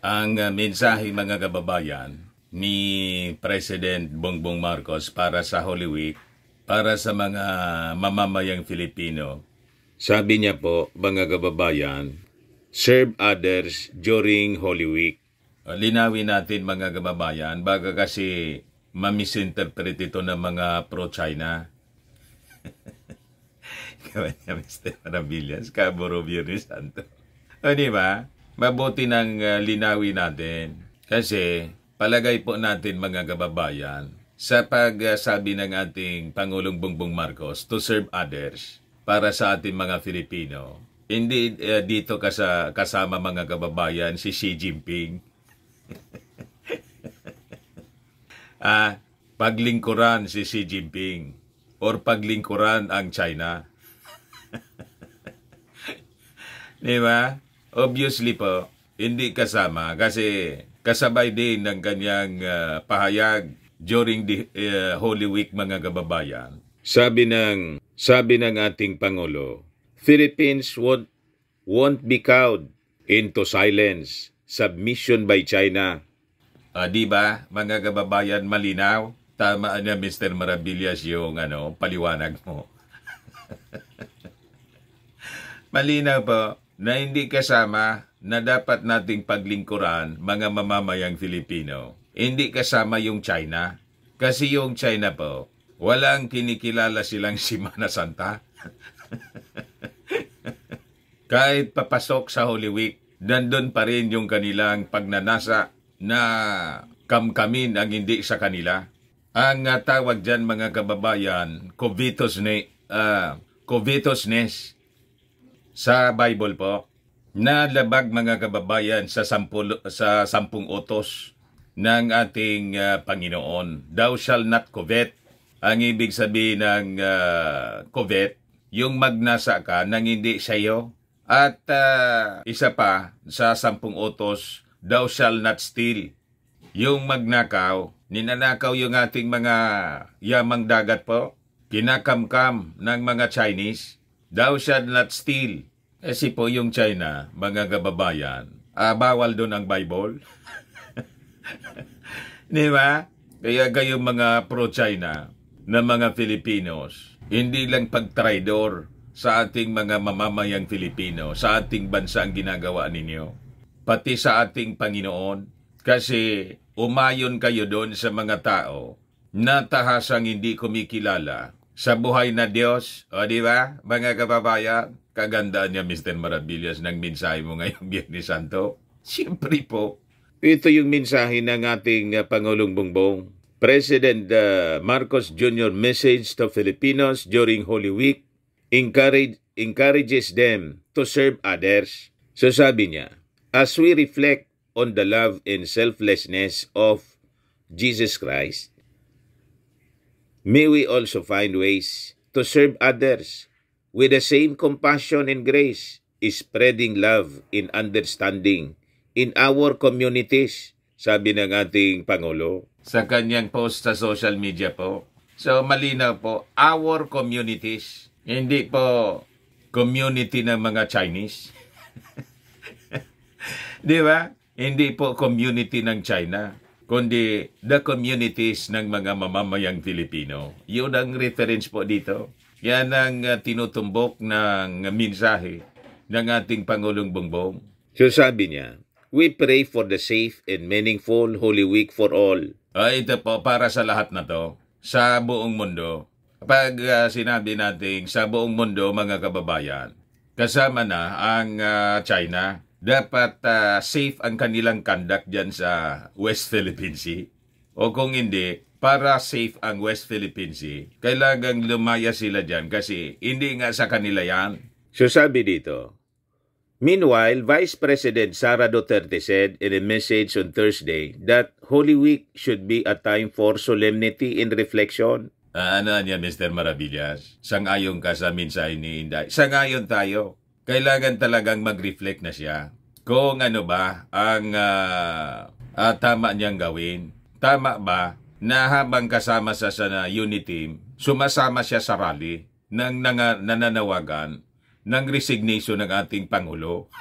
ang mensahe mga kababayan ni President Bongbong Marcos para sa Holy Week, para sa mga mamamayang Filipino. Sabi niya po, mga kababayan, serve others during Holy Week. Linawin natin mga kababayan, baka kasi mamisinterpret ito ng mga pro-China. Kaya niya, Mr. Maravillas, Caboro Biyernes Santo. O diba? Mabuti nang linawin natin. Kasi palagay po natin mga kababayan, sa pagsabi ng ating Pangulong Bongbong Marcos to serve others para sa ating mga Filipino, hindi dito kasama mga kababayan si Xi Jinping. Paglingkuran si Xi Jinping or paglingkuran ang China. Diba? Obviously po, hindi kasama kasi kasabay din ng kanyang pahayag during the Holy Week mga kababayan. Sabi ng ating Pangulo, Philippines won't be cowed into silence. Submission by China. Diba, mga kababayan, malinaw? Tama na Mr. Maravillas yung paliwanag mo. Malinaw po na hindi kasama na dapat nating paglingkuran mga mamamayang Filipino. Hindi kasama yung China. Kasi yung China po, walang kinikilala silang Semana Santa. Kahit papasok sa Holy Week, nandun pa rin yung kanilang pagnanasa na kamkamin ang hindi sa kanila. Ang tawag dyan mga kababayan, covetousness sa Bible po, na labag mga kababayan sa 10 utos ng ating Panginoon. Thou shall not covet. Ang ibig sabihin ng covet, yung magnasa ka nang hindi sa iyo. At isa pa sa 10 utos, thou shall not steal. Yung magnakaw, ninanakaw yung ating mga yamang dagat po, kinakamkam ng mga Chinese. Thou shall not steal. Kasi po yung China, mga kababayan, bawal doon ang Bible. Di ba? Kaya kayong mga pro-China na mga Filipinos, hindi lang pagtraidor sa ating mga mamamayang Filipino, sa ating bansa ang ginagawa ninyo, pati sa ating Panginoon, kasi umayon kayo doon sa mga tao na tahasang hindi kumikilala sa buhay na Diyos. O di ba, mga kababayan? Kagandaan niya, Mr. Maravillas, ng mensahe mo ngayong Biyernes Santo. Siyempre po, ito yung mensahe ng ating Pangulong Bongbong. President Marcos Jr. message to Filipinos during Holy Week encourages them to serve others. So sabi niya, as we reflect on the love and selflessness of Jesus Christ, may we also find ways to serve others with the same compassion and grace, spreading love and understanding in our communities, sabi ng ating Pangulo sa kanyang post sa social media po. So malinaw po, our communities, hindi po community ng mga Chinese. Di ba? Hindi po community ng China, kundi the communities ng mga mamamayang Filipino. Yun ang reference po dito. Yan ang tinutumbok ng mensahe ng ating Pangulong Bongbong. So sabi niya, we pray for the safe and meaningful Holy Week for all. Ito po para sa lahat na to, sa buong mundo. Kapag sinabi natin sa buong mundo mga kababayan, kasama na ang China, dapat safe ang kanilang conduct dyan sa West Philippine Sea. O kung hindi, para safe ang West Philippine Sea, kailangang lumaya sila dyan kasi hindi nga sa kanila yan. So sabi dito, meanwhile, Vice President Sara Duterte said in a message on Thursday that Holy Week should be a time for solemnity and reflection. Ano niya, Mr. Maravillas? Sang-ayon ka sa mensahe ni Inday. Sang-ayon tayo. Kailangan talagang mag-reflect na siya. Kung ano ba ang tama niyang gawin. Tama ba na habang kasama sa unit team, sumasama siya sa rally ng nananawagan ng resignation ng ating Pangulo.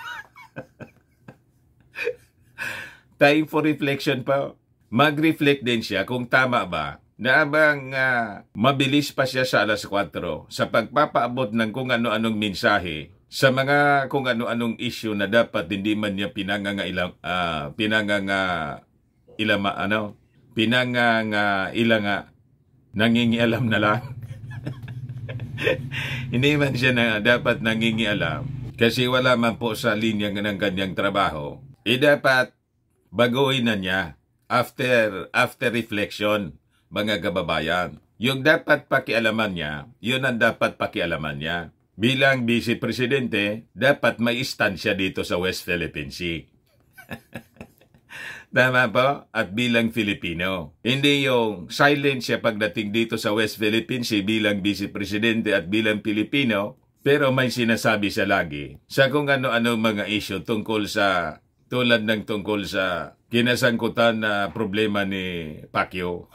Time for reflection pa. Mag-reflect din siya kung tama ba na abang mabilis pa siya sa alas 4 sa pagpapaabot ng kung ano-anong mensahe sa mga kung ano-anong issue na dapat hindi man niya nangingialam na lang. Hindi man siya na dapat nangingialam kasi wala man po sa linya ng kanyang trabaho. Dapat baguhin na niya after reflection, mga kababayan. Yung dapat pakialaman niya, yun ang dapat pakialaman niya. Bilang Vice Presidente, dapat may stand siya dito sa West Philippine Sea. Tama po? At bilang Filipino. Hindi yung silent siya pagdating dito sa West Philippine Sea bilang Vice Presidente at bilang Pilipino, pero may sinasabi siya lagi sa kung ano-ano mga issue tungkol sa kinasangkutan na problema ni Pacquiao.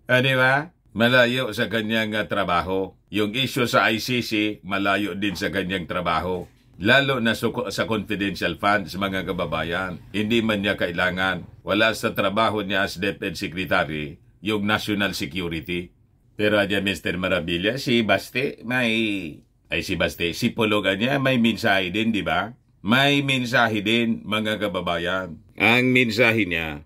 Di ba? Malayo sa kanyang trabaho. Yung issue sa ICC, malayo din sa kanyang trabaho. Lalo na sa confidential funds, mga kababayan. Hindi man niya kailangan. Wala sa trabaho niya as DepEd Secretary, yung national security. Pero adya Mr. Marabilla, si Pologa niya, may mensahe din, di ba? May mensahe din, mga kababayan. Ang mensahe niya,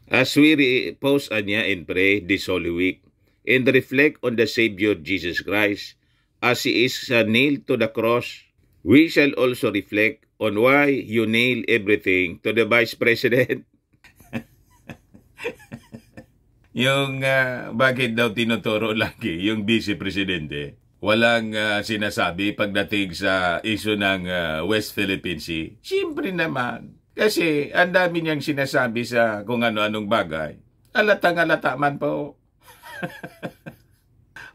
as we repose niya and pray this Holy Week, and reflect on the Savior Jesus Christ, as He is nailed to the cross, we shall also reflect on why you nail everything to the Vice President. Yung bakit daw tinuturo lagi yung Vice Presidente, walang sinasabi pagdating sa issue ng West Philippine Sea. Siyempre naman. Kasi ang dami niyang sinasabi sa kung ano-anong bagay. Alatang-alata man po.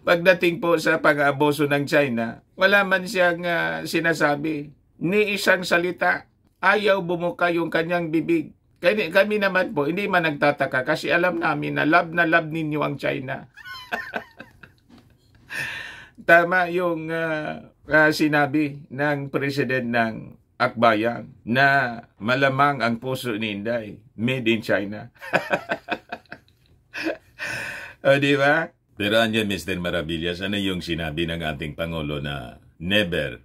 Pagdating po sa pang-abuso ng China, wala man siyang sinasabi. Ni isang salita. Ayaw bumuka yung kanyang bibig. Kami naman po, hindi man nagtataka kasi alam namin na love ninyo ang China. Tama yung sinabi ng President ng Akbayan na malamang ang puso ni Inday made in China. O, di ba? Pero andyan, Mr. Maravillas, ano yung sinabi ng ating Pangulo na never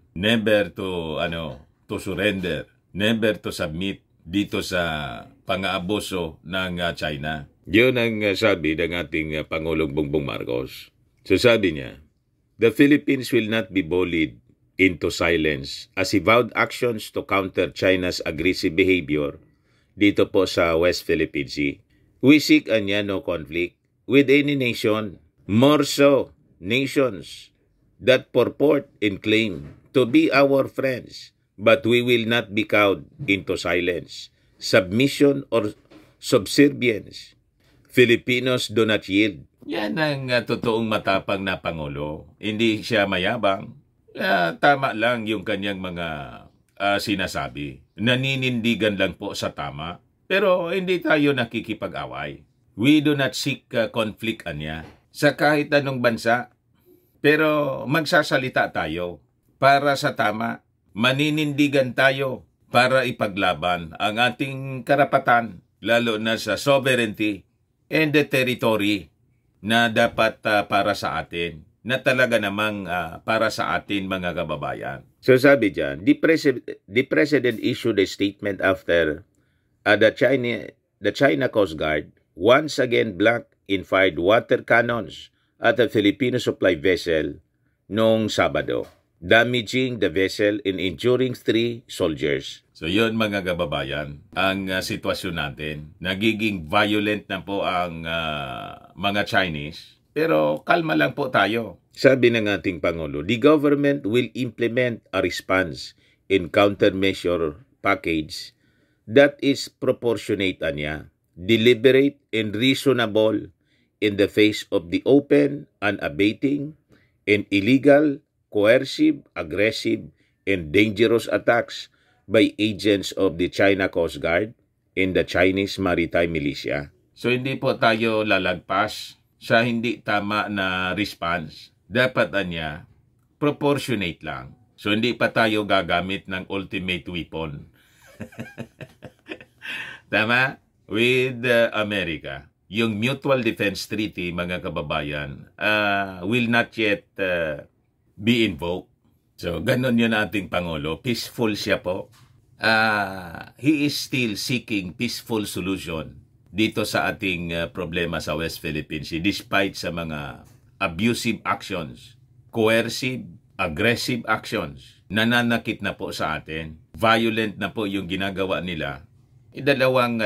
to surrender, never to submit dito sa pang-aabuso ng China. Yun ang sabi ng ating Pangulong Bongbong Marcos. So sabi niya, the Philippines will not be bullied into silence as he vowed actions to counter China's aggressive behavior dito po sa West Philippine Sea. We seek no conflict with any nation, more so nations that purport and claim to be our friends, but we will not be cowed into silence, submission, or subservience. Filipinos do not yield. Yan ang totoong matapang na Pangulo. Hindi siya mayabang. Tama lang yung kanyang mga sinasabi. Naninindigan lang po sa tama. Pero hindi tayo nakikipag-away. We do not seek conflict niya sa kahit anong bansa. Pero magsasalita tayo para sa tama. Maninindigan tayo para ipaglaban ang ating karapatan, lalo na sa sovereignty and the territory na dapat para sa atin, na talaga namang para sa atin, mga kababayan. So sabi dyan, the President issued a statement after the China Coast Guard once again blanked and fired water cannons at a Filipino supply vessel noong Sabado, damaging the vessel and injuring 3 soldiers. So yun, mga kababayan, ang sitwasyon natin. Nagiging violent na po ang mga Chinese. Pero kalma lang po tayo. Sabi ng ating Pangulo, the government will implement a response and countermeasure package that is proportionate deliberate and reasonable in the face of the open, unabating, and illegal, coercive, aggressive, and dangerous attacks by agents of the China Coast Guard and the Chinese Maritime Militia. So hindi po tayo lalagpas sa hindi tama na response. Dapat niya proportionate lang. So hindi pa tayo gagamit ng ultimate weapon. Tama? With America. Yung Mutual Defense Treaty, mga kababayan, will not yet be invoked. So, ganun yun ating Pangulo. Peaceful siya po. He is still seeking peaceful solution dito sa ating problema sa West Philippines Sea, despite sa mga abusive actions, coercive, aggressive actions, nananakit na po sa atin. Violent na po yung ginagawa nila. Dalawang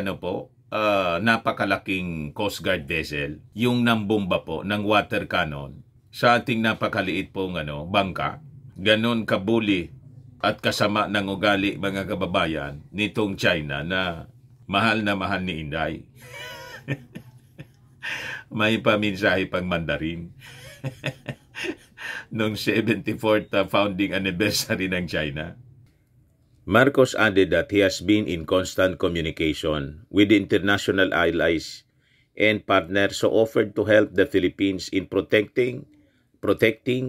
napakalaking Coast Guard vessel, yung nambomba po ng water cannon sa ating napakaliit pong bangka. Ganon kabuli at kasama ng ugali, mga kababayan, nitong China na mahal ni Inday. May paminsahe pang Mandarin. Noong 74th founding anniversary ng China. Marcos added that he has been in constant communication with the international allies and partners who offered to help the Philippines in protecting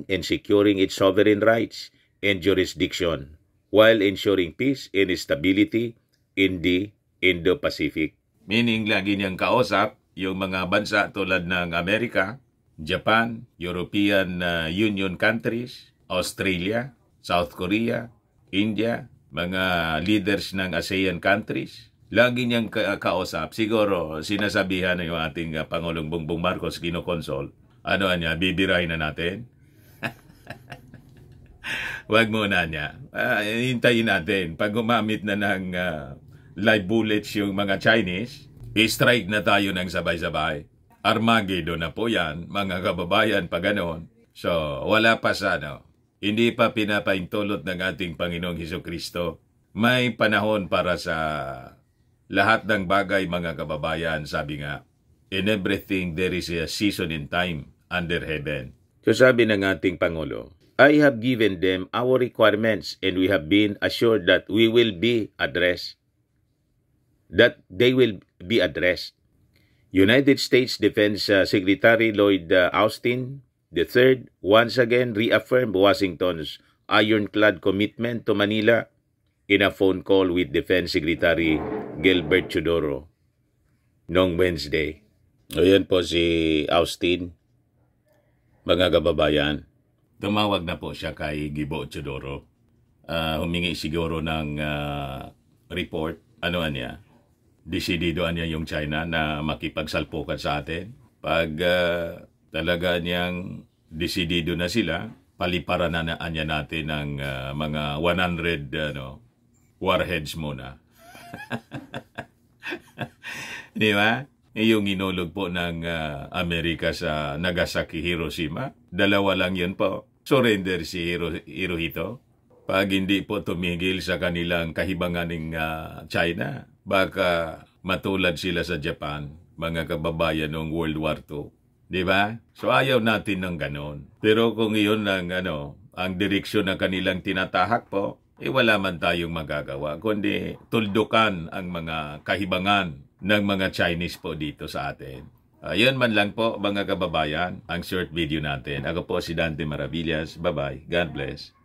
and securing its sovereign rights and jurisdiction while ensuring peace and stability in the Indo-Pacific. Meaning, lagi niyang kausap yung mga bansa tulad ng Amerika, Japan, European Union countries, Australia, South Korea, India, mga leaders ng ASEAN countries. Lagi niyang kausap. Siguro, sinasabihan na yung ating Pangulong Bongbong Marcos, kinokonsol. Bibirahin na natin? Wag muna niya. Hintayin natin. Pag gumamit na ng live bullets yung mga Chinese, i-strike na tayo ng sabay-sabay. Armageddon na po yan, mga kababayan, pag ganon. So, wala pa sa hindi pa pinapaintulot ng ating Panginoong Hesukristo. May panahon para sa lahat ng bagay, mga kababayan, sabi nga, in everything there is a season and time under heaven. So sabi ng ating Pangulo, I have given them our requirements and we have been assured that we will be addressed. That they will be addressed. United States Defense Secretary Lloyd Austin III once again reaffirmed Washington's ironclad commitment to Manila in a phone call with Defense Secretary Gilbert Chodoro noong Wednesday. Ayan po si Austin, mga kababayan. Tumawag na po siya kay Gibo Chodoro. Humingi siguro ng report. Desidido niya yung China na makipagsalpukan sa atin. Pag talaga niyang desidido na sila, paliparan na niya natin ng mga 100 warheads muna. Di ba? Yung inulog po ng Amerika sa Nagasaki, Hiroshima, dalawa lang yun po. Surrender si Hirohito. Pag hindi po tumigil sa kanilang kahibangan ng China, baka matulad sila sa Japan, mga kababayan noong World War II. Di ba? So ayaw natin ng ganon. Pero kung iyon ang direksyon ng kanilang tinatahak po, wala man tayong magagawa, kundi tuldukan ang mga kahibangan ng mga Chinese po dito sa atin. Yun man lang po, mga kababayan, ang short video natin. Ako po si Dante Maravillas. Bye-bye. God bless.